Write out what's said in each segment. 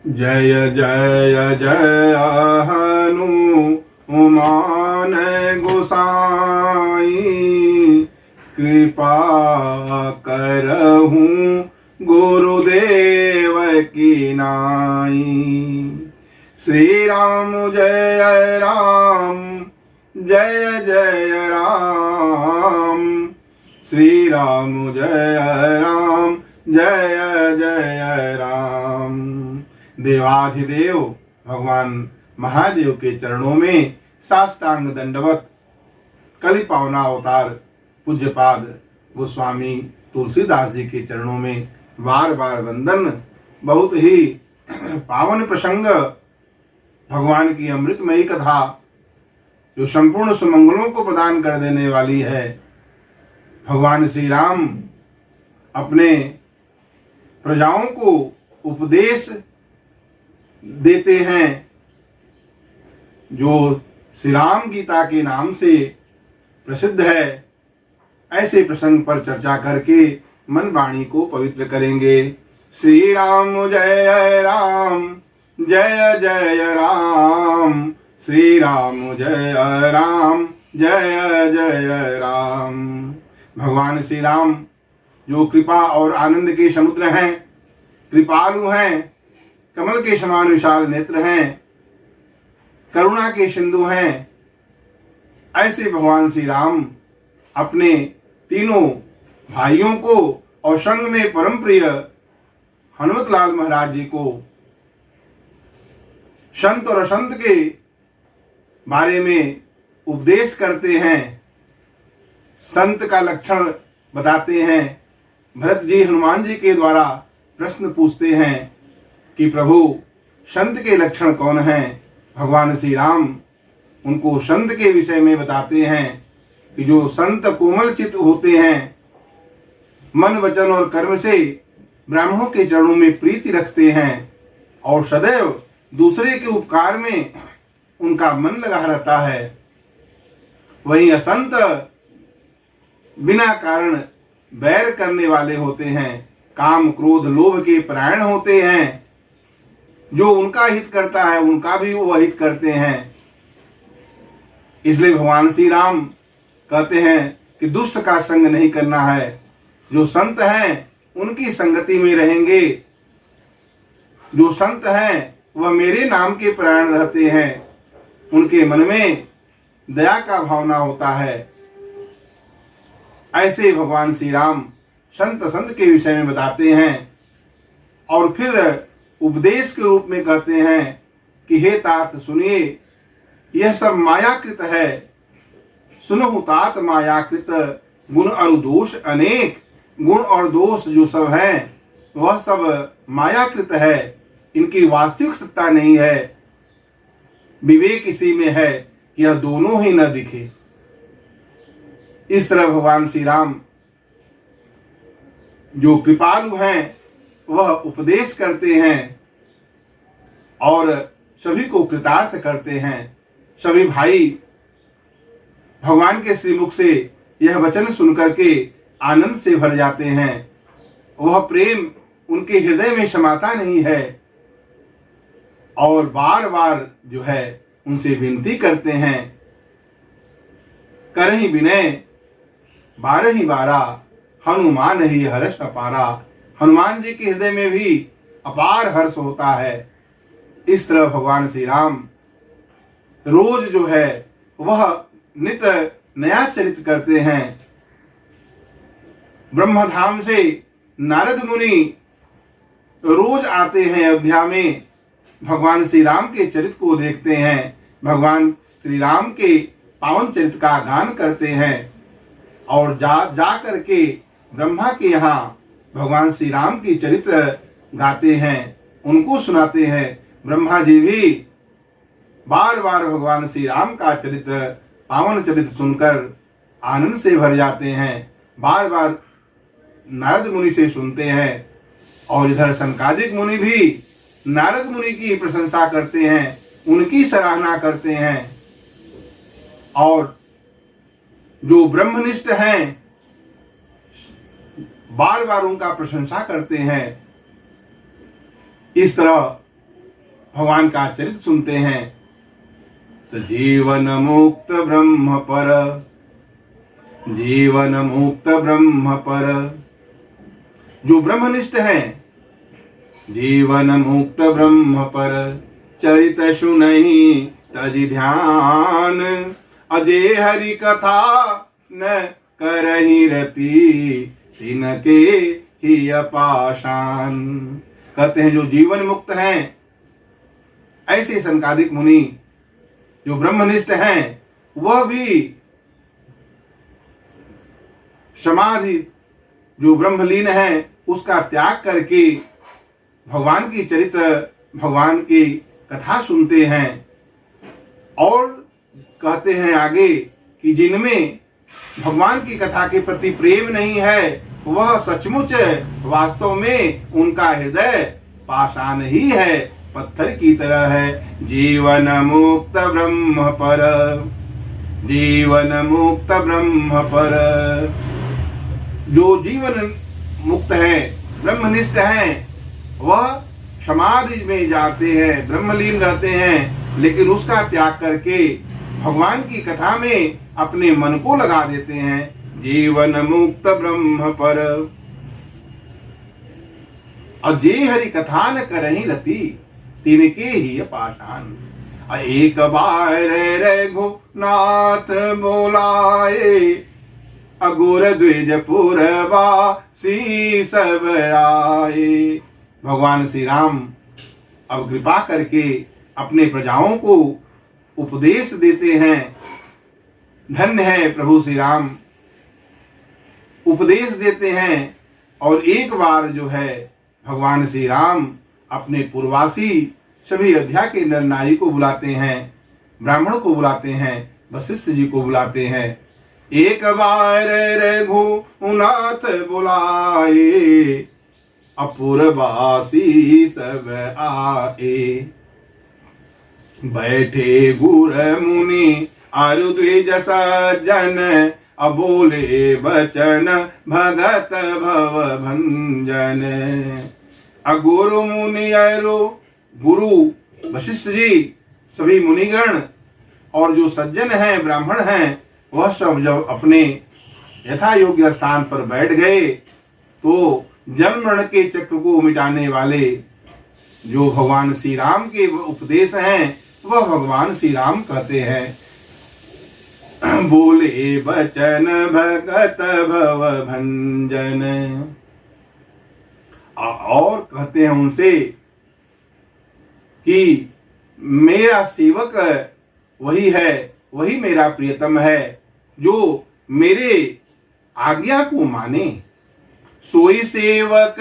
जय जय जय हनुमान गोसाई, कृपा करहूँ गुरुदेव की नाई। श्री राम जय राम, जय जय राम। श्री राम जय राम, जय जय राम। देवाधिदेव भगवान महादेव के चरणों में साष्टांग दंडवत कलि पावना अवतार पूज्यपाद गोस्वामी तुलसीदास जी के चरणों में बार बार वंदन। बहुत ही पावन प्रसंग, भगवान की अमृतमयी कथा जो संपूर्ण सुमंगलों को प्रदान कर देने वाली है। भगवान श्री राम अपने प्रजाओं को उपदेश देते हैं, जो श्री राम गीता के नाम से प्रसिद्ध है। ऐसे प्रसंग पर चर्चा करके मन वाणी को पवित्र करेंगे। श्री राम जय राम, जय जय राम। श्री राम जय राम, जय जय राम। भगवान श्री राम जो कृपा और आनंद के समुद्र हैं, कृपालु हैं, कमल के समान विशाल नेत्र हैं, करुणा के सिंधु हैं। ऐसे भगवान श्री राम अपने तीनों भाइयों को और संग में परम प्रिय हनुमतलाल महाराज जी को संत और असंत के बारे में उपदेश करते हैं, संत का लक्षण बताते हैं। भरत जी हनुमान जी के द्वारा प्रश्न पूछते हैं कि प्रभु संत के लक्षण कौन हैं। भगवान श्री राम उनको संत के विषय में बताते हैं कि जो संत कोमल चित्त होते हैं, मन वचन और कर्म से ब्राह्मणों के चरणों में प्रीति रखते हैं और सदैव दूसरे के उपकार में उनका मन लगा रहता है। वहीं असंत बिना कारण बैर करने वाले होते हैं, काम क्रोध लोभ के परायण होते हैं। जो उनका हित करता है उनका भी वो हित करते हैं। इसलिए भगवान श्री राम कहते हैं कि दुष्ट का संग नहीं करना है। जो संत हैं उनकी संगति में रहेंगे। जो संत हैं वह मेरे नाम के परायण रहते हैं। उनके मन में दया का भावना होता है। ऐसे भगवान श्री राम संत के विषय में बताते हैं और फिर उपदेश के रूप में कहते हैं कि हे तात सुनिए, यह सब मायाकृत है। सुनहु तात मायाकृत, गुण और दोष अनेक। गुण और दोष जो सब हैं वह सब मायाकृत है, इनकी वास्तविक सत्ता नहीं है। विवेक इसी में है, यह दोनों ही न दिखे। इस तरह भगवान श्री राम जो कृपालु हैं वह उपदेश करते हैं और सभी को कृतार्थ करते हैं। सभी भाई भगवान के श्रीमुख से यह वचन सुनकर के आनंद से भर जाते हैं। वह प्रेम उनके हृदय में समाता नहीं है और बार बार जो है उनसे विनती करते हैं। करहि विनय बारहि बारा, हनुमान ही हर्ष अपारा। हनुमान जी के हृदय में भी अपार हर्ष होता है। इस तरह भगवान श्री राम रोज जो है वह नित नया चरित्र करते हैं। ब्रह्मधाम से नारद मुनि रोज आते हैं अयोध्या में, भगवान श्री राम के चरित्र को देखते हैं, भगवान श्री राम के पावन चरित्र का गान करते हैं और जा करके ब्रह्मा के यहाँ भगवान श्री राम की चरित्र गाते हैं, उनको सुनाते हैं। ब्रह्मा जी भी बार बार भगवान श्री राम का चरित्र, पावन चरित्र सुनकर आनंद से भर जाते हैं। बार बार नारद मुनि से सुनते हैं और इधर सनकादिक मुनि भी नारद मुनि की प्रशंसा करते हैं, उनकी सराहना करते हैं। और जो ब्रह्मनिष्ठ हैं बार बार उनका प्रशंसा करते हैं। इस तरह भगवान का चरित्र सुनते हैं तो जीवन मुक्त ब्रह्म पर, जीवन मुक्त ब्रह्म पर, जो ब्रह्मनिष्ठ हैं जीवन मुक्त ब्रह्म पर, चरित सुनहि तजि ध्यान, अजय हरि कथा न करहि रति, तिनके ही अपाशान। कहते हैं जो जीवन मुक्त हैं ऐसे सनकादिक मुनि जो ब्रह्मनिष्ठ हैं वह भी समाधि जो ब्रह्मलीन है उसका त्याग करके भगवान की चरित्र भगवान की कथा सुनते हैं और कहते हैं आगे कि जिनमें भगवान की कथा के प्रति प्रेम नहीं है वह सचमुच वास्तव में उनका हृदय पाषाण ही है, पत्थर की तरह है। जीवन मुक्त ब्रह्म पर, जीवन मुक्त ब्रह्म पर, जो जीवन मुक्त है ब्रह्मनिष्ठ हैं वह समाधि में जाते हैं, ब्रह्मलीन रहते हैं, लेकिन उसका त्याग करके भगवान की कथा में अपने मन को लगा देते हैं। जीवन मुक्त ब्रह्म पर, और जे हरि कथा न करहि रति, तिनके ही पाषाण। एक बार रघुनाथ बोलाए, अगुर द्विज पुरवासी सब आए। भगवान श्री राम अब कृपा करके अपने प्रजाओं को उपदेश देते हैं। धन्य है प्रभु श्री राम, उपदेश देते हैं। और एक बार जो है भगवान श्री राम अपने पूर्वासी सभी अयोध्या के नर नारी को बुलाते हैं, ब्राह्मण को बुलाते हैं, वशिष्ठ जी को बुलाते हैं। एक बार रघुनाथ बुलाए, अपूर्वासी सब आए। बैठे गुर मुनि अरु द्विज सज्जन, अबोले वचन भगत भव भंजन। अगुरु मुनि अरु, गुरु वशिष्ठ जी, सभी मुनिगण और जो सज्जन हैं ब्राह्मण हैं वह सब जब अपने यथा योग्य स्थान पर बैठ गए तो जन्म मरण के चक्र को मिटाने वाले जो भगवान श्री राम के उपदेश हैं वह भगवान श्री राम कहते हैं। बोले बचन भगत भव भंजन, और कहते हैं उनसे कि मेरा सेवक वही है, वही मेरा प्रियतम है जो मेरे आज्ञा को माने। सोई सेवक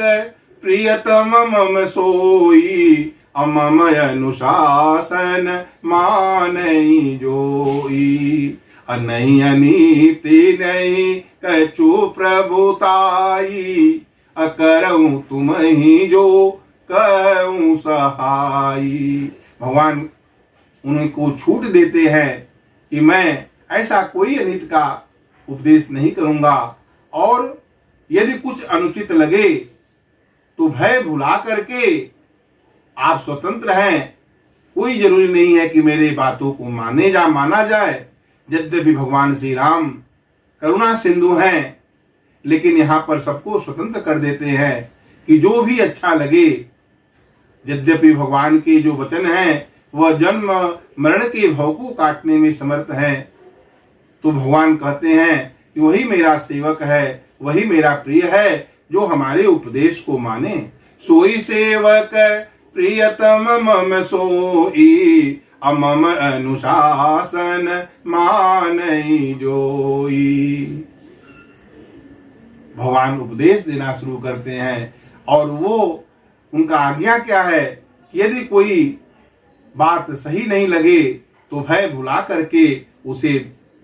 प्रियतम मम सोई, अमम अनुशासन मानई जोई। नहीं अनीति नहीं कछु प्रभुताई, अकरऊं तुम ही जो कहूं सहाई। भगवान उनको छूट देते हैं कि मैं ऐसा कोई अनित का उपदेश नहीं करूंगा, और यदि कुछ अनुचित लगे तो भय भुला करके आप स्वतंत्र हैं, कोई जरूरी नहीं है कि मेरे बातों को माना जाए। यद्यपि भगवान श्री राम करुणा सिंधु हैं, लेकिन यहाँ पर सबको स्वतंत्र कर देते हैं कि जो भी अच्छा लगे। यद्यपि भगवान के जो वचन हैं वह जन्म मरण के भव को काटने में समर्थ हैं, तो भगवान कहते हैं कि वही मेरा सेवक है, वही मेरा प्रिय है जो हमारे उपदेश को माने। सोई सेवक प्रियतम मम सोई, अमम अनुशासन मानई जोई। भगवान उपदेश देना शुरू करते हैं और वो उनका आज्ञा क्या है कि यदि कोई बात सही नहीं लगे तो भय भुला करके उसे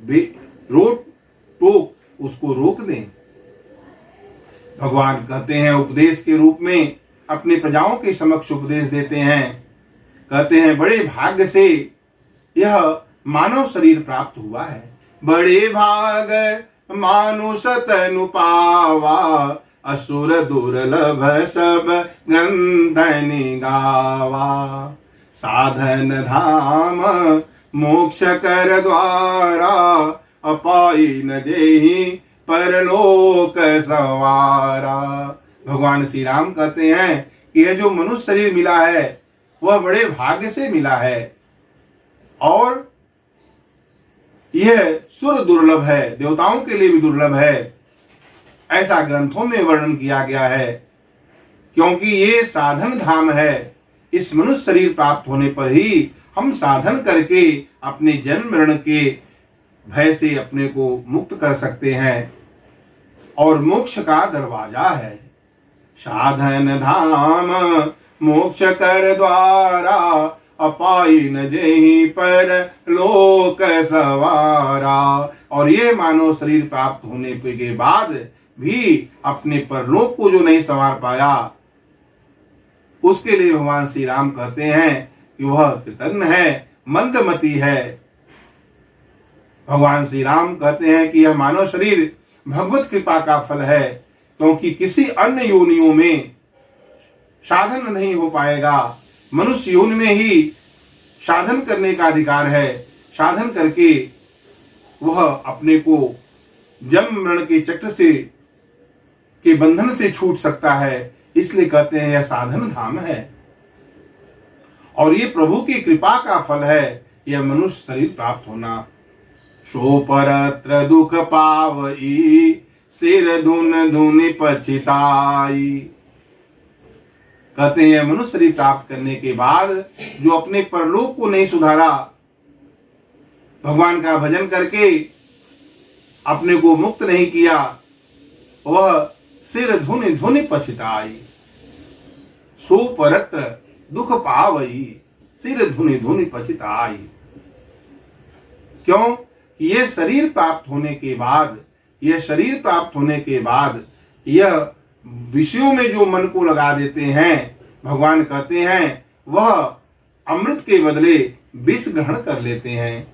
रोक टोक उसको रोक दें। भगवान कहते हैं उपदेश के रूप में अपने प्रजाओं के समक्ष उपदेश देते हैं। कहते हैं बड़े भाग्य से यह मानव शरीर प्राप्त हुआ है। बड़े भाग मानुष तनु पावा, असुर दुर्लभ सब ग्रंथनि गावा। साधन धाम मोक्ष कर द्वारा, अपाई न जेहि परलोक संवारा। भगवान श्री राम कहते हैं कि यह जो मनुष्य शरीर मिला है वह बड़े भाग्य से मिला है और यह सुर दुर्लभ है, देवताओं के लिए भी दुर्लभ है, ऐसा ग्रंथों में वर्णन किया गया है। क्योंकि ये साधन धाम है, इस मनुष्य शरीर प्राप्त होने पर ही हम साधन करके अपने जन्म मरण के भय से अपने को मुक्त कर सकते हैं और मोक्ष का दरवाजा है। साधन धाम मोक्ष कर द्वारा, अपाई न जेहि पर लोक सवारा। और ये मानव शरीर प्राप्त होने के बाद भी अपने परलोक को जो नहीं संवार पाया, उसके लिए भगवान श्री राम कहते हैं कि वह कृतज्ञ है, मंदमती है। भगवान श्री राम कहते हैं कि यह मानव शरीर भगवत कृपा का फल है, क्योंकि किसी अन्य योनियों में साधन नहीं हो पाएगा। मनुष्य योनि में ही साधन करने का अधिकार है। साधन करके वह अपने को जन्म मरण के चक्र से के बंधन से छूट सकता है। इसलिए कहते हैं यह साधन धाम है और ये प्रभु की कृपा का फल है, यह मनुष्य शरीर प्राप्त होना। सो परत्र दुख पावई, सिर धुन धुनि पछिताई। कहते हैं मनुष्य शरीर प्राप्त करने के बाद जो अपने परलोक को नहीं सुधारा, भगवान का भजन करके अपने को मुक्त नहीं किया, वह सिर धुनि धुनि पछिताई। सो परत्र दुख पावई, सिर धुनि धुनि पछिताई। क्यों? यह शरीर प्राप्त होने के बाद, यह शरीर प्राप्त होने के बाद यह विषयों में जो मन को लगा देते हैं, भगवान कहते हैं वह अमृत के बदले विष ग्रहण कर लेते हैं।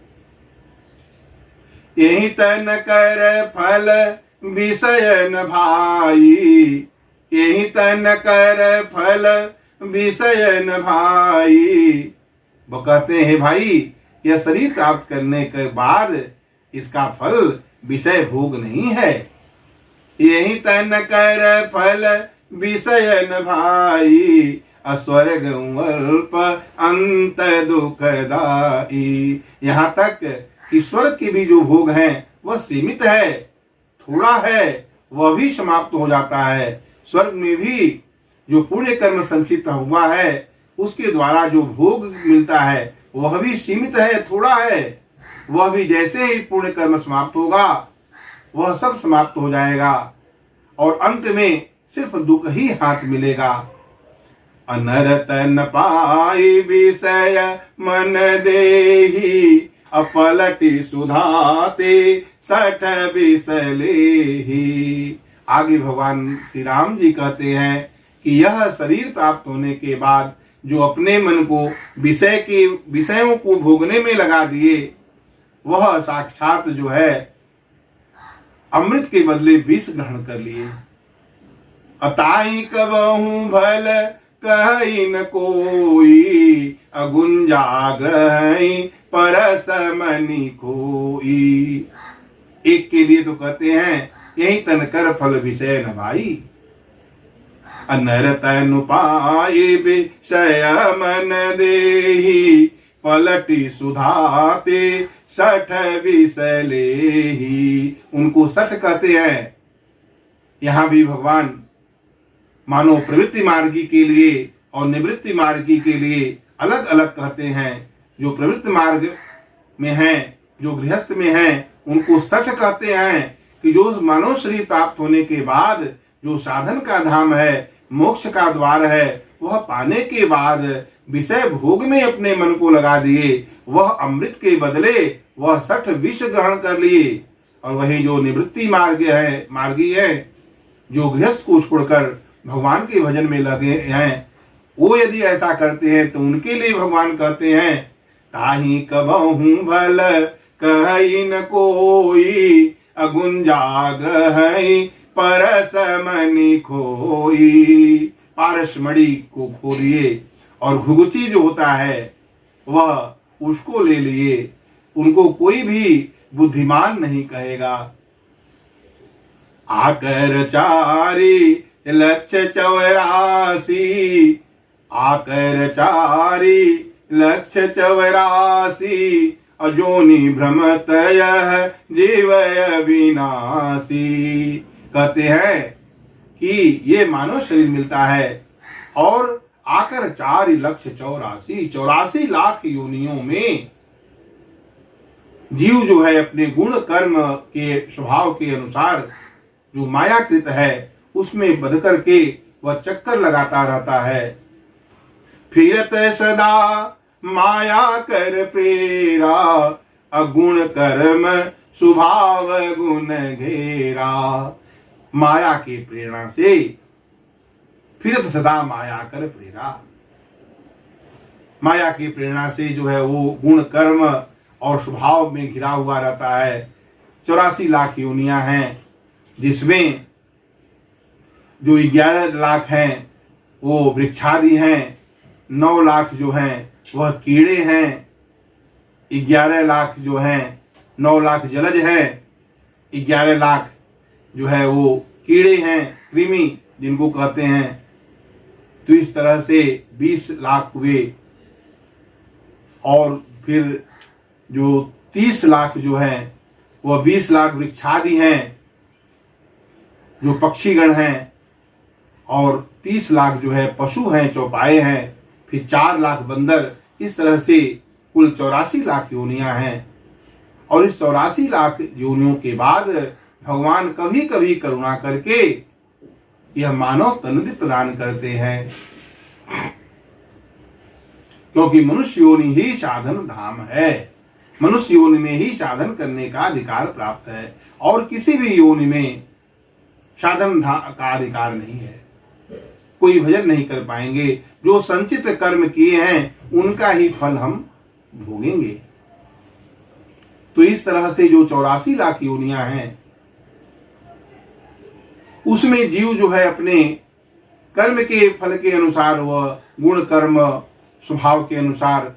यही तन कर फल विषय न भाई, यही तन कर फल विषय न भाई। वो कहते हैं भाई, यह शरीर प्राप्त करने के बाद इसका फल विषय भोग नहीं है। यही तन कर फल विषय न भाई, अस्वर्ग अल्प अंत दुखदाई। यहाँ तक कि स्वर्ग के भी जो भोग हैं वह सीमित है, थोड़ा है, वह भी समाप्त हो जाता है। स्वर्ग में भी जो पुण्य कर्म संचित हुआ है उसके द्वारा जो भोग मिलता है वह भी सीमित है, थोड़ा है। वह भी जैसे ही पुण्य कर्म समाप्त होगा वह सब समाप्त हो जाएगा और अंत में सिर्फ दुख ही हाथ मिलेगा। अनरत न पाई विषय मन देही, अपलटी सुधाते सठ बिसलेही। आगे भगवान श्री राम जी कहते हैं कि यह शरीर प्राप्त होने के बाद जो अपने मन को विषयों को भोगने में लगा दिए, वह साक्षात जो है अमृत के बदले विष ग्रहण कर लिए। अताई कबहू भल कही न कोई, अगुंजा ग्रही परस मनि खोई। एक के लिए तो कहते हैं यही तन कर फल विषय न भाई, अनर तनु पाए विषय मन देही, पलटी सुधाते सठ विसलेही। उनको सठ कहते हैं। यहाँ भी भगवान मानो प्रवृत्ति मार्गी के लिए और निवृत्ति मार्गी के लिए अलग अलग कहते हैं। जो प्रवृत्ति मार्ग में हैं, जो गृहस्थ में हैं, उनको सठ कहते हैं कि जो मानव शरीर प्राप्त होने के बाद जो साधन का धाम है, मोक्ष का द्वार है, वह पाने के बाद विषय भोग में अपने मन को लगा दिए, वह अमृत के बदले वह सठ विष ग्रहण कर लिए। और वही जो निवृत्ति मार्गी है, जो गृहस्थ को छोड़कर भगवान के भजन में लगे हैं, वो यदि ऐसा करते हैं तो उनके लिए भगवान कहते हैं ताही कबहू भल कही न कोई, अगुंजा ग्रही परस मनि खोई। पारस मणि को खो दिए और घुघुची जो होता है वह उसको ले लिए, उनको कोई भी बुद्धिमान नहीं कहेगा। आकर 4,84,000, आकर 4,84,000, अजोनि भ्रमत यह जीव अविनाशी। कहते हैं कि ये मानव शरीर मिलता है और आकर 4,84,000 लाख योनियों में जीव जो है अपने गुण कर्म के स्वभाव के अनुसार जो मायाकृत है उसमें बंध करके वह चक्कर लगाता रहता है। फिरत सदा माया कर प्रेरा, अगुण कर्म स्वभाव गुण घेरा। माया के प्रेरणा से फिरत सदा माया कर प्रेरा, माया की प्रेरणा से जो है वो गुण कर्म और स्वभाव में घिरा हुआ रहता है। 84 लाख योनियां हैं, जिसमें जो 11 लाख हैं वो वृक्षादि हैं, 9 लाख जो हैं वह कीड़े हैं, 11 लाख जो हैं 9 लाख जलज हैं, 11 लाख जो है वो कीड़े हैं, कृमि जिनको कहते हैं। तो इस तरह से 20 लाख हुए और फिर जो 30 लाख जो हैं वह 20 लाख वृक्षादि हैं जो पक्षीगण हैं, और 30 लाख जो है पशु हैं, चौपाए हैं, फिर 4 लाख बंदर। इस तरह से कुल 84 लाख योनियां हैं। और इस 84 लाख योनियों के बाद भगवान कभी कभी करुणा करके यह मानव तन प्रदान करते हैं, क्योंकि मनुष्य योनि ही साधन धाम है। मनुष्य योनि में ही साधन करने का अधिकार प्राप्त है और किसी भी योनि में साधन का अधिकार नहीं है। कोई भजन नहीं कर पाएंगे। जो संचित कर्म किए हैं उनका ही फल हम भोगेंगे। तो इस तरह से जो 84 लाख योनियां हैं उसमें जीव जो है अपने कर्म के फल के अनुसार वह गुण कर्म स्वभाव के अनुसार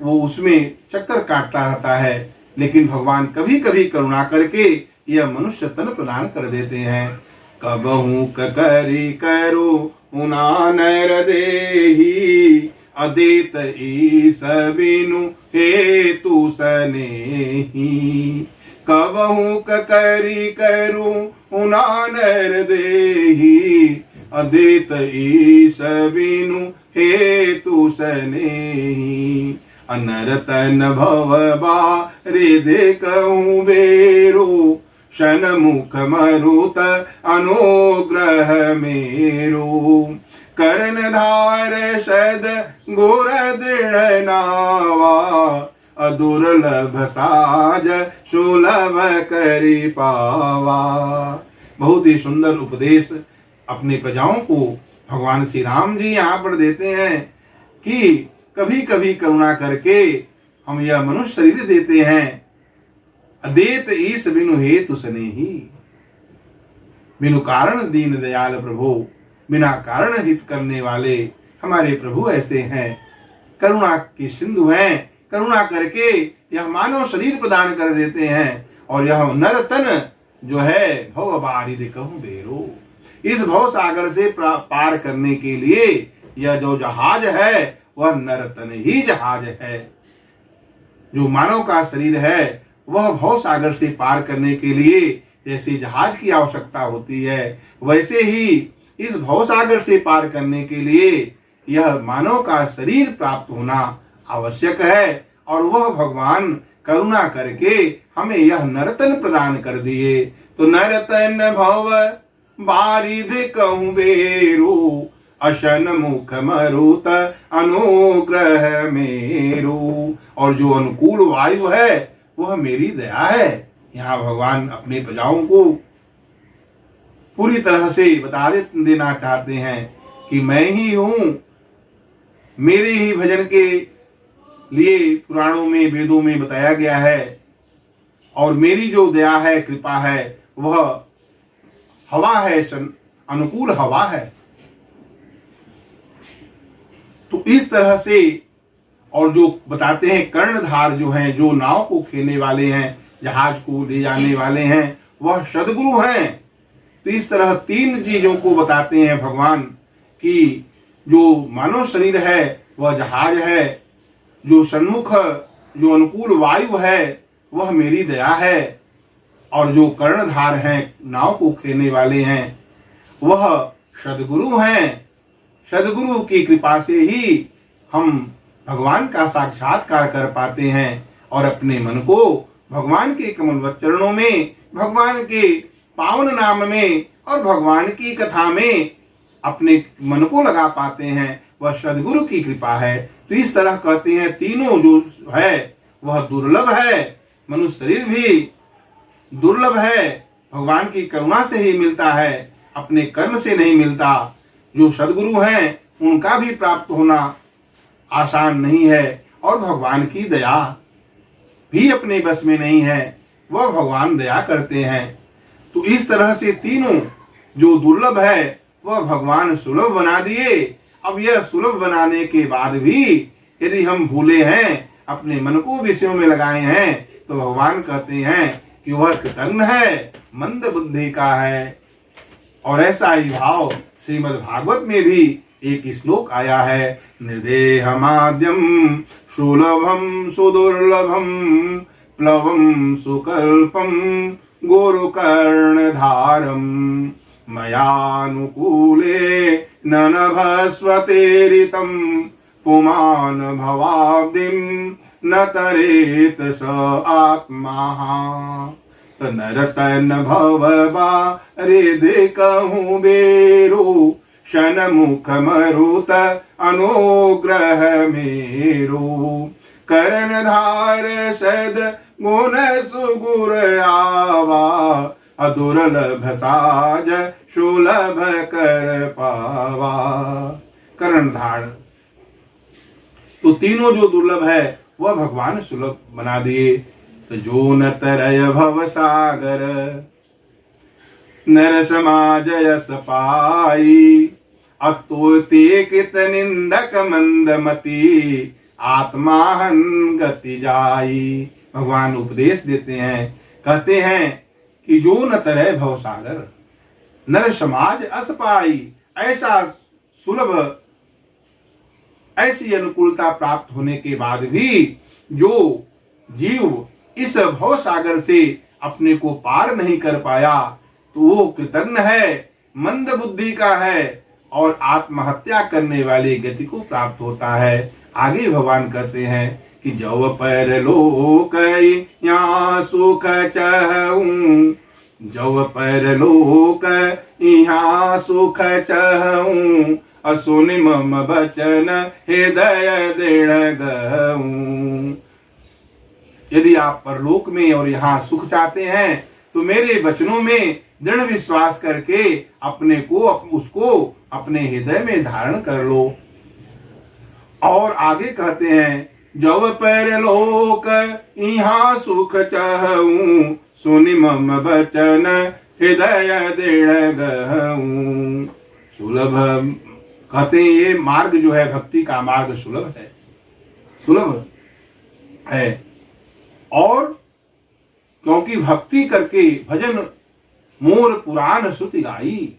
वो उसमें चक्कर काटता रहता है। लेकिन भगवान कभी कभी करुणा करके यह मनुष्य तन प्रदान कर देते हैं। कबहू करी करो उना नर देही, अदेत ईस बिनु हेतु सनेही। कबहू करी करो उना नर देही, अदेत ईस बिनु हेतु सनेही। अनरतन भव बारे देखूं बेरो, शनमुख मरुत अनुग्रह मेरो। कर्ण धार शद गोर दृढ़ नावा, अदुर्लभ साज सुलभ करि पावा। बहुत ही सुंदर उपदेश अपने प्रजाओं को भगवान श्री राम जी यहाँ पर देते हैं कि कभी कभी करुणा करके हम यह मनुष्य शरीर देते हैं। अदेत ईस बिनु हेतु सनेही, बिनु कारण दीन दयाल प्रभु, बिना कारण हित करने वाले हमारे प्रभु ऐसे हैं, करुणा के सिंधु हैं। करुणा करके यह मानव शरीर प्रदान कर देते हैं। और यह नर तन जो है भव बारिद कहूं बेरो, इस भव सागर से पार करने के लिए यह जो जहाज है वह नर तन ही जहाज है। जो मानव का शरीर है वह भव सागर से पार करने के लिए जैसे जहाज की आवश्यकता होती है, वैसे ही इस भव सागर से पार करने के लिए यह मानव का शरीर प्राप्त होना आवश्यक है। और वह भगवान करुणा करके हमें यह नरतन प्रदान कर दिए। तो नरतन भव बारिध कहूं बेरू, अशन मुख मरुत अनुग्रह मेरो। और जो अनुकूल वायु है वह मेरी दया है। यहाँ भगवान अपने प्रजाओं को पूरी तरह से बता देना चाहते हैं कि मैं ही हूं, मेरे ही भजन के लिए पुराणों में वेदों में बताया गया है। और मेरी जो दया है कृपा है वह हवा है, अनुकूल हवा है। तो इस तरह से और जो बताते हैं कर्णधार जो हैं, जो नाव को खेलने वाले हैं, जहाज को ले जाने वाले हैं, वह सदगुरु हैं। तो इस तरह तीन चीजों को बताते हैं भगवान कि जो मानव शरीर है वह जहाज है, जो सन्मुख जो अनुकूल वायु है वह मेरी दया है, और जो कर्णधार हैं, नाव को खेलने वाले हैं, वह सदगुरु हैं। सदगुरु की कृपा से ही हम भगवान का साक्षात्कार कर पाते हैं और अपने मन को भगवान के कमलवत चरणों में, भगवान के पावन नाम में और भगवान की कथा में अपने मन को लगा पाते हैं। वह सदगुरु की कृपा है। तो इस तरह कहते हैं तीनों जो है वह दुर्लभ है। मनुष्य शरीर भी दुर्लभ है, भगवान की करुणा से ही मिलता है, अपने कर्म से नहीं मिलता। जो सदगुरु हैं उनका भी प्राप्त होना आसान नहीं है, और भगवान की दया भी अपने बस में नहीं है, वह भगवान दया करते हैं। तो इस तरह से तीनों जो दुर्लभ है वह भगवान सुलभ बना दिए। अब यह सुलभ बनाने के बाद भी यदि हम भूले हैं, अपने मन को विषयों में लगाए हैं, तो भगवान कहते हैं कि वह कृतज्ञ है, मंद बुद्धि का है। और ऐसा ही भाव श्रीमद् भागवत में भी एक श्लोक आया है, निर्देहमाद्यम सुलभम सुदुर्लभम प्लवम सुकल्पम गुरुकर्णधारम मयानुकूले नभस्वतेरितं पुमान भवाब्दिं न तरेत स आत्मा। नरतन भवबा हृदय कहूँ बेरो शनमुख मरुत अनुग्रह मेरो। कर्णधार सद गुण सुगुर आवा अदुर्लभ साज सुलभ कर पावा। कर्णधार तो तीनों जो दुर्लभ है वह भगवान सुलभ बना दिए। तो जो न तरय भव सागर नर समाज यस पाई। अतो ते कृत निंदक मंदमती आत्माहन गति जाई। भगवान उपदेश देते हैं, कहते हैं कि जो न तरय भव सागर नर समाज अस पाई। ऐसा सुलभ, ऐसी अनुकूलता प्राप्त होने के बाद भी जो जीव इस भव सागर से अपने को पार नहीं कर पाया, तो वो कृतज्ञ है, मंद बुद्धि का है और आत्महत्या करने वाली गति को प्राप्त होता है। आगे भगवान कहते हैं कि जव पर लोक यहाँ सुख चहूं, जव पर लोक यहाँ सुख चहूं, असुनि मम बचन हृदय दृढ़ गहूं। यदि आप परलोक में और यहाँ सुख चाहते हैं तो मेरे वचनों में दृढ़ विश्वास करके अपने को उसको अपने हृदय में धारण कर लो। और आगे कहते हैं जव पर लोक यहाँ सुख चाहूं, सुनि मम बचन हृदय दृढ़ गहूं। सुलभ कहते हैं ये मार्ग जो है भक्ति का मार्ग सुलभ है, सुलभ है। और क्योंकि भक्ति करके भजन मोर पुराण श्रुति गाई,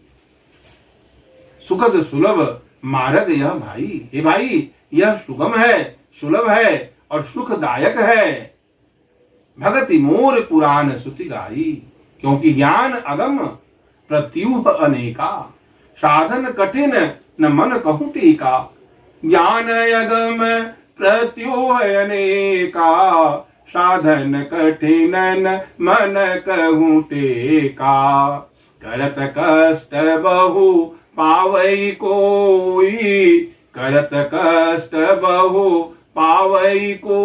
सुखद सुलभ मार्ग यह भाई। हे भाई यह सुगम है, सुलभ है और सुखदायक है। भगति मोर पुराण श्रुति गाई। क्योंकि ज्ञान अगम प्रत्यूह अनेका, साधन कठिन न मन कहूँ टीका। ज्ञान अगम प्रत्यूह अनेका, साधन कठिन न मन कहूँ टेका। करत कष्ट बहु पावई कोई, करत कष्ट बहु पावई को।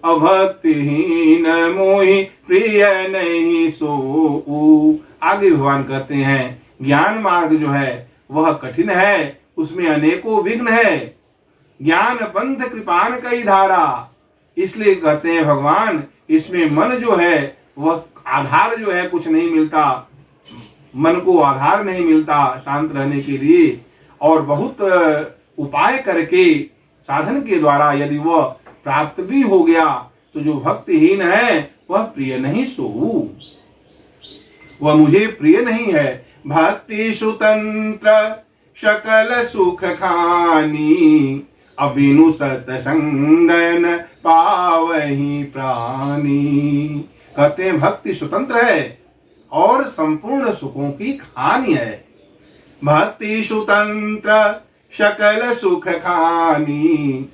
अभक्तिहीन मोहि प्रिय नहीं सो। आगे भगवान कहते हैं ज्ञान मार्ग जो है वह कठिन है, उसमें अनेकों विघ्न है। ज्ञान पंथ कृपान कई धारा, इसलिए कहते हैं भगवान इसमें मन जो है वह आधार जो है कुछ नहीं मिलता, मन को आधार नहीं मिलता शांत रहने के लिए। और बहुत उपाय करके साधन के द्वारा यदि वह प्राप्त भी हो गया तो जो भक्तिहीन है वह प्रिय नहीं सोऊ, वह मुझे प्रिय नहीं है। भक्ति सुतंत्र सकल सुख खानी, अबिनु सतसंगन पावही प्राणी। कहते हैं भक्ति स्वतंत्र है और संपूर्ण सुखों की खानी है। भक्ति सुतंत्र सकल सुख खानी,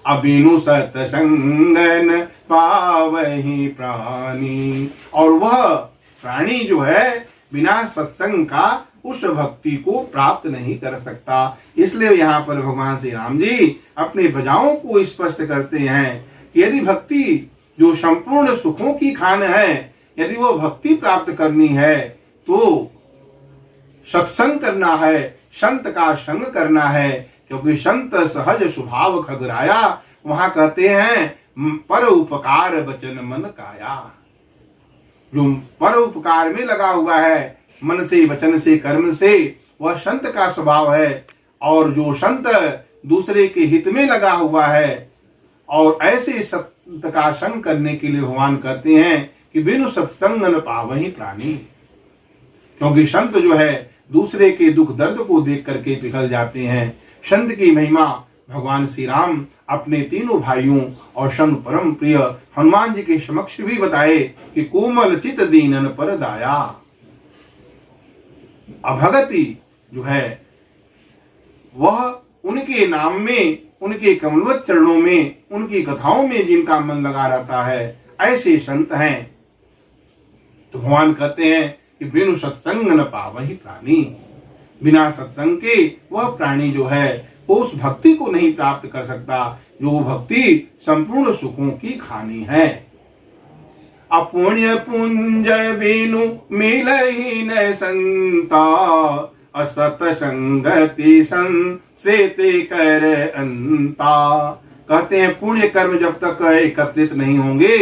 अबिनु सतसंगन पावही प्राणी। और वह प्राणी जो है बिना सत्संग का उस भक्ति को प्राप्त नहीं कर सकता। इसलिए यहाँ पर भगवान श्री राम जी अपने भुजाओं को स्पष्ट करते हैं कि यदि भक्ति जो संपूर्ण सुखों की खान है, यदि वो भक्ति प्राप्त करनी है तो सत्संग करना है, संत का संग करना है। क्योंकि संत सहज स्वभाव खगराया, वहां कहते हैं पर उपकार वचन मन काया। जो पर उपकार में लगा हुआ है, मन से वचन से कर्म से, वह संत का स्वभाव है। और जो संत दूसरे के हित में लगा हुआ है और ऐसे संत का संग करने के लिए भगवान कहते हैं कि बिनु सत्संग न पावहि प्राणी। क्योंकि संत जो है दूसरे के दुख दर्द को देख करके पिघल जाते हैं। संत की महिमा भगवान श्री राम अपने तीनों भाइयों और संग परम प्रिय हनुमान जी के समक्ष भी बताए कि कोमल चित दीनन पर दाया। अभगति जो है वह उनके नाम में, उनके कमलवत चरणों में, उनकी कथाओं में जिनका मन लगा रहता है, ऐसे संत हैं। तो भगवान कहते हैं कि बिनु सत्संग न पावहि प्राणी। बिना सत्संग के वह प्राणी जो है वो उस भक्ति को नहीं प्राप्त कर सकता जो भक्ति संपूर्ण सुखों की खानी है। अपुण्य पुंज बिनु मिलहि न संता, असत संगति संसेते कर अंता। कहते हैं पुण्य कर्म जब तक एकत्रित नहीं होंगे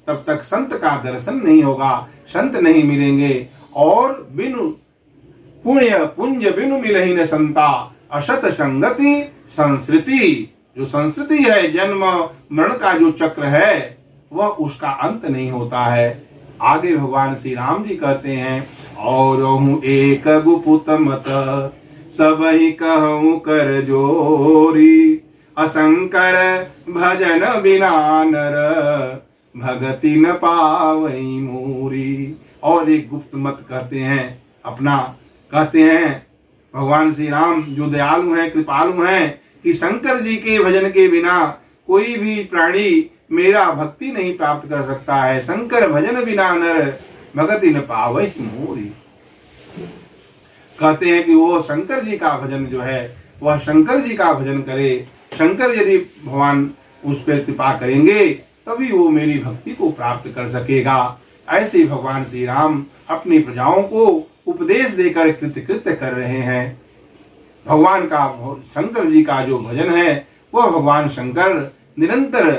तब तक संत का दर्शन नहीं होगा, संत नहीं मिलेंगे। और बिनु पुण्य पुंज बिनु मिलहि न संता, असत संगति संस्कृति। जो संस्कृति है, जन्म मरण का जो चक्र है, वह उसका अंत नहीं होता है। आगे भगवान श्री राम जी कहते हैं और एक गुपुत मत सबहि कहूँ कर जोरी, असंकर भजन बिना नर भगति न पावई मोरी। और एक गुप्त मत कहते हैं अपना, कहते हैं भगवान श्री राम जो दयालु हैं, कृपालु हैं, कि शंकर जी के भजन के बिना कोई भी प्राणी मेरा भक्ति नहीं प्राप्त कर सकता है। शंकर भजन बिना नर भगति न पावहि मोरी। कहते हैं कि वो शंकर जी का भजन जो है वह शंकर जी का भजन करे। शंकर यदि भगवान उस पर कृपा करेंगे तभी वो मेरी भक्ति को प्राप्त कर सकेगा। ऐसे भगवान श्री राम अपनी प्रजाओं को उपदेश देकर कृत्य कर रहे हैं। भगवान का, शंकर जी का जो भजन है वह भगवान शंकर निरंतर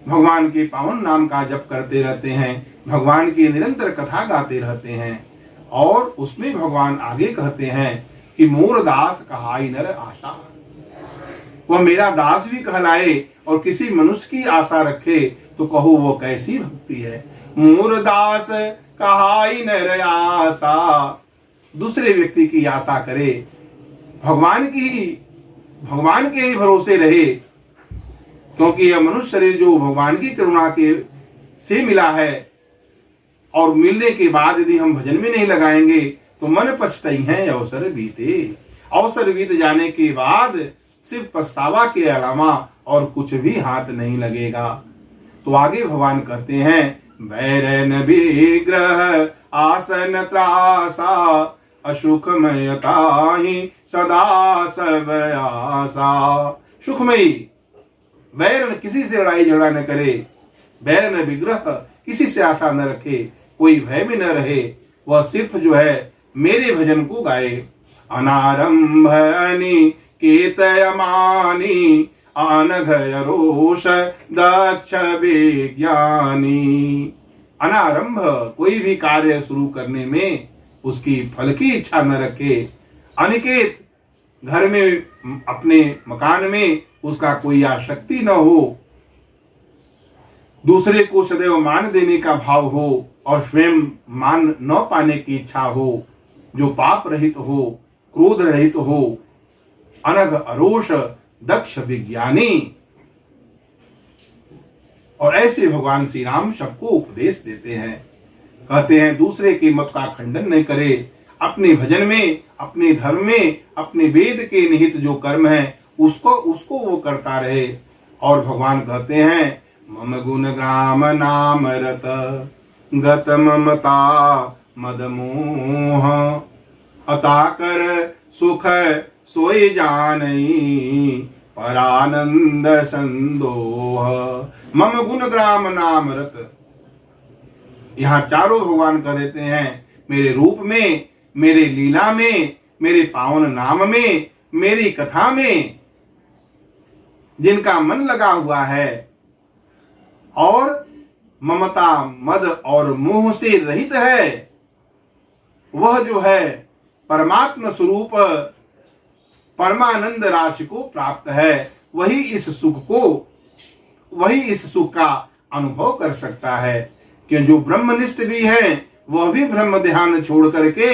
भगवान के पावन नाम का जप करते रहते हैं, भगवान की निरंतर कथा गाते रहते हैं। और उसमें भगवान आगे कहते हैं कि मोर दास कहाई नर आशा। वह मेरा दास भी कहलाए और किसी मनुष्य की आशा रखे तो कहो वो कैसी भक्ति है। मोर दास कहाई नर आशा, दूसरे व्यक्ति की आशा करे, भगवान के ही भरोसे रहे। क्योंकि यह मनुष्य शरीर जो भगवान की करुणा के से मिला है और मिलने के बाद यदि हम भजन में नहीं लगाएंगे तो मन पछताई है अवसर बीते। अवसर बीत जाने के बाद सिर्फ पछतावा के अलावा और कुछ भी हाथ नहीं लगेगा। तो आगे भगवान कहते हैं बैरन विग्रह आसन त्रासा, असुखमयता ही सदा सब आशा। सुखमयी, बैरन किसी से लड़ाई झगड़ा न करे, बैरन विग्रह किसी से आशा न रखे, कोई भय में न रहे, वह सिर्फ जो है मेरे भजन को गाए। अनारंभ केतयमानी अनघ रोष दक्ष विज्ञानी। अनारंभ, कोई भी कार्य शुरू करने में उसकी फल की इच्छा न रखे। अनिकेत, घर में अपने मकान में उसका कोई आसक्ति न हो, दूसरे को सदैव मान देने का भाव हो और स्वयं मान न पाने की इच्छा हो, जो पाप रहित हो, क्रोध रहित हो, अनग अरोष दक्ष विज्ञानी। और ऐसे भगवान श्री राम सबको उपदेश देते हैं। कहते हैं दूसरे के मत का खंडन नहीं करे, अपने भजन में, अपने धर्म में, अपने वेद के निहित जो कर्म है उसको वो करता रहे। और भगवान कहते हैं मम गुण ग्राम नाम रत गत ममता मद मोह अता कर सुख सोई जानई परानंद संदोह। मम गुण ग्राम नाम रत, यहाँ चारों भगवान कह देते हैं मेरे रूप में, मेरे लीला में, मेरे पावन नाम में, मेरी कथा में जिनका मन लगा हुआ है और ममता मद और मोह से रहित है, वह जो है परमात्मा स्वरूप परमानंद राशि को प्राप्त है, वही इस सुख का अनुभव कर सकता है। कि जो ब्रह्मनिष्ठ भी है वह भी ब्रह्म ध्यान छोड़ करके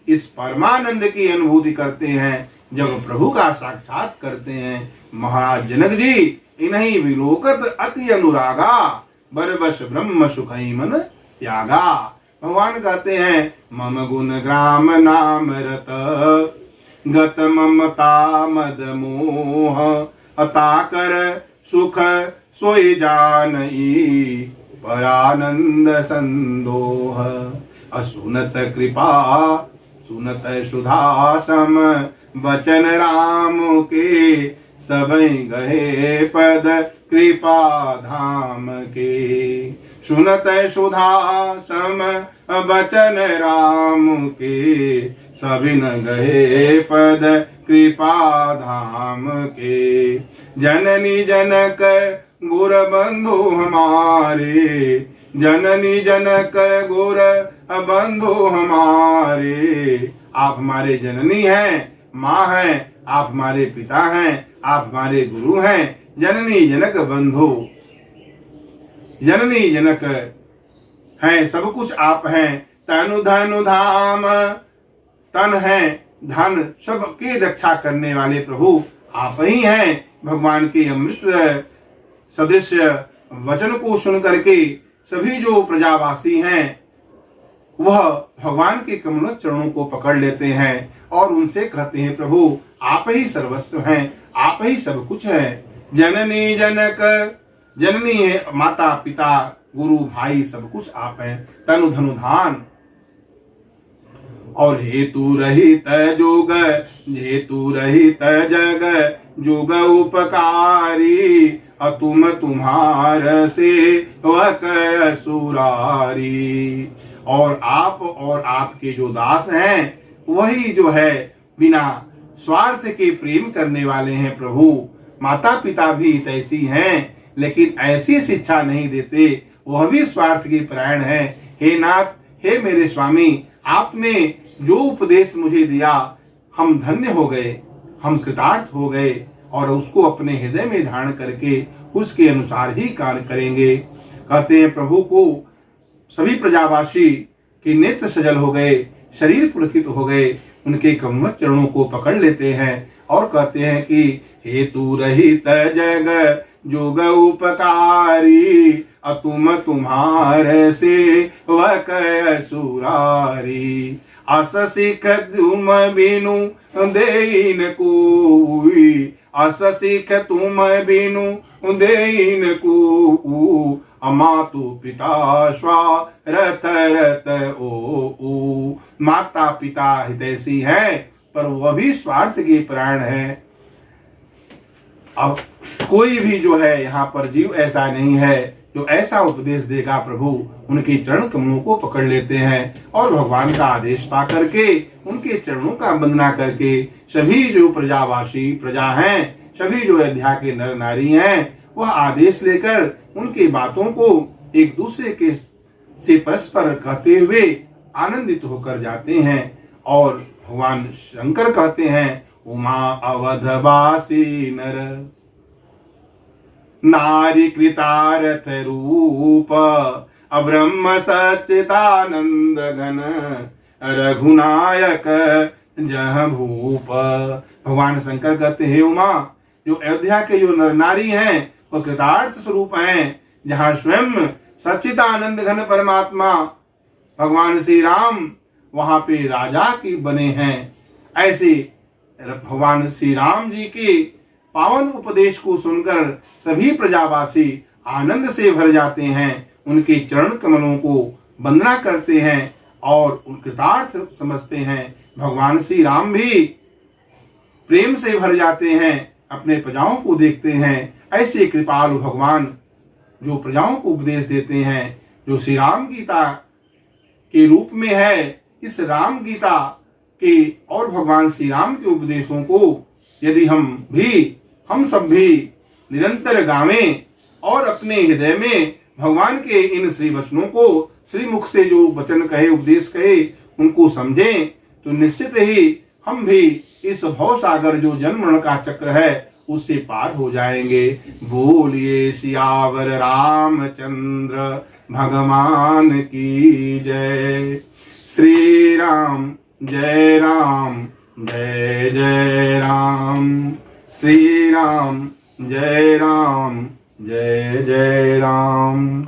इस परमानंद की अनुभूति करते हैं जब प्रभु का साक्षात करते हैं। महाराज जनक जी इन्हीं विलोकत अति अनुरागा बरबस ब्रह्म सुखई मन त्यागा। भगवान कहते हैं मम गुण ग्राम नाम रत गत ममता मद मोह अता कर सुख सोई जानई परानंद संदोह। असुनत कृपा सुनत सुधा सम बचन राम के सबई गहे पद कृपा धाम के। सुनत सुधा सम बचन राम के सबिन गहे पद कृपा धाम के। जननी जनक गुर बंधु हमारे, जननी जनक गुर बंधु हमारे। आप हमारे जननी हैं, माँ हैं, आप हमारे पिता हैं, आप हमारे गुरु हैं। जननी जनक बंधु, जननी जनक हैं, सब कुछ आप हैं। तनु धनु धाम, तन है धन सबकी रक्षा करने वाले प्रभु आप ही हैं। भगवान के अमृत सदृश वचन को सुन करके सभी जो प्रजावासी हैं वह भगवान के कमल चरणों को पकड़ लेते हैं और उनसे कहते हैं प्रभु आप ही सर्वस्व हैं, आप ही सब कुछ है। जननी जनक, जननी है माता पिता गुरु भाई सब कुछ आप हैं। तनु धनु धान और हेतु रहित जोग, हेतु रहित जग जुग उपकारी। अतुम तुम्हार से वक सुरारी। और आप और आपके जो दास हैं वही जो है बिना स्वार्थ के प्रेम करने वाले हैं प्रभु। माता पिता भी तैसी हैं लेकिन ऐसी शिक्षा नहीं देते, वह भी स्वार्थ के परायण है। हे नाथ, हे मेरे स्वामी, आपने जो उपदेश मुझे दिया हम धन्य हो गए, हम कृतार्थ हो गए और उसको अपने हृदय में धारण करके उसके अनुसार ही कार्य करेंगे। कहते हैं प्रभु को सभी प्रजावासी के नेत्र सजल हो गए, शरीर पुलकित हो गए, उनके कमल चरणों को पकड़ लेते हैं और कहते हैं कि हेतु रहित जग जोग उपकारी। अतुम तुम्हारे से वक सुरारी। अस सिख तुम बिनु देन कोई, अस सिख तुम बिनु देन को। अमातु पिता स्वारथ रत ओ। माता पिता हितैषी है पर वह भी स्वार्थ के प्राण है। अब कोई भी जो है यहाँ पर जीव ऐसा नहीं है जो ऐसा उपदेश देगा। प्रभु उनके चरण कमलों को पकड़ लेते हैं और भगवान का आदेश पा करके उनके चरणों का वंदना करके सभी जो प्रजावासी प्रजा हैं, सभी जो अयोध्या के नर नारी हैं, वह आदेश लेकर उनकी बातों को एक दूसरे के से परस्पर कहते हुए आनंदित होकर जाते हैं। और भगवान शंकर कहते हैं उमा अवधवासी नर नारी कृतारथ रूप अब्रह्म सच्चिदानंद घन रघुनायक जह भूप। भगवान शंकर कहते हैं, उमा, जो अयोध्या के जो नर नारी हैं वो कृतार्थ स्वरूप हैं, जहां स्वयं सच्चिदानंद घन परमात्मा भगवान श्री राम वहां पे राजा की बने हैं। ऐसे भगवान श्री राम जी के पावन उपदेश को सुनकर सभी प्रजावासी आनंद से भर जाते हैं, उनके चरण कमलों को वंदना करते हैं और कृतार्थ समझते हैं। भगवान श्री राम भी प्रेम से भर जाते हैं, अपने प्रजाओं को देखते हैं। ऐसे कृपालु भगवान जो प्रजाओं को उपदेश देते हैं, जो श्री राम गीता के रूप में है, इस राम गीता के और भगवान श्री राम के उपदेशों को यदि हम सब भी निरंतर गावें और अपने हृदय में भगवान के इन श्री वचनों को श्री मुख से जो वचन कहे, उपदेश कहे, उनको समझें, तो निश्चित ही हम भी इस भव सागर जो जन्म मरण का चक्र है उससे पार हो जाएंगे। बोलिए सियावर रामचंद्र भगवान की जय। श्री राम जय राम जय जय राम। श्री राम जय राम जय जय राम।